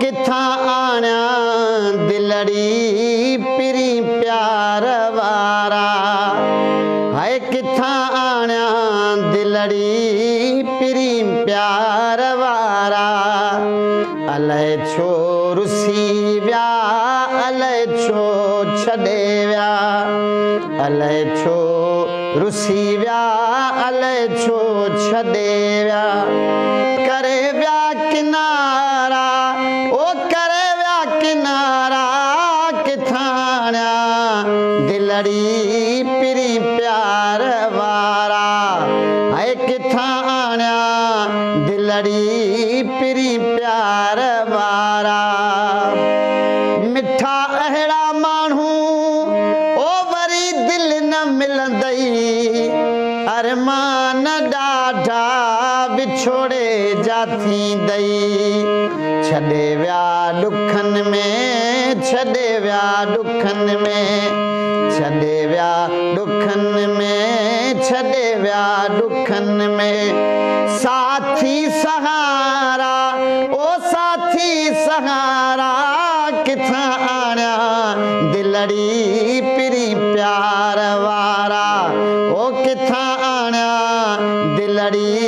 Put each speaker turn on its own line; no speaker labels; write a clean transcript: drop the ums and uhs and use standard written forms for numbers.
किथा आण्या दिलड़ी पिरी प्यार वारा हाय किथा आण्या दिलड़ी पिरी प्यार वारा अलाए छो रुसी विया अलाए छो छॾे विया अलाए छो रुसी विया अलाए छो छॾे विया करे विया किनारा ओ करे विया किनारा किथा आण्या दिलड़ी पिरी प्यार वारा हाय किथा आण्या दिलड़ी पिरी प्यार वारा मिठा अहिड़ा माण्हू ओ वरी दिल न मिलंदई अरमान ॾाढा विछोड़े जा थींदई छॾे विया ॾुखनि में छॾे विया ॾुखनि में छॾे विया ॾुखनि में छॾे विया ॾुखनि में साथी सहारा ओ साथी सहारा किथा आण्या दिलड़ी पिरी प्यार वारा ओ किथा आण्या दिलड़ी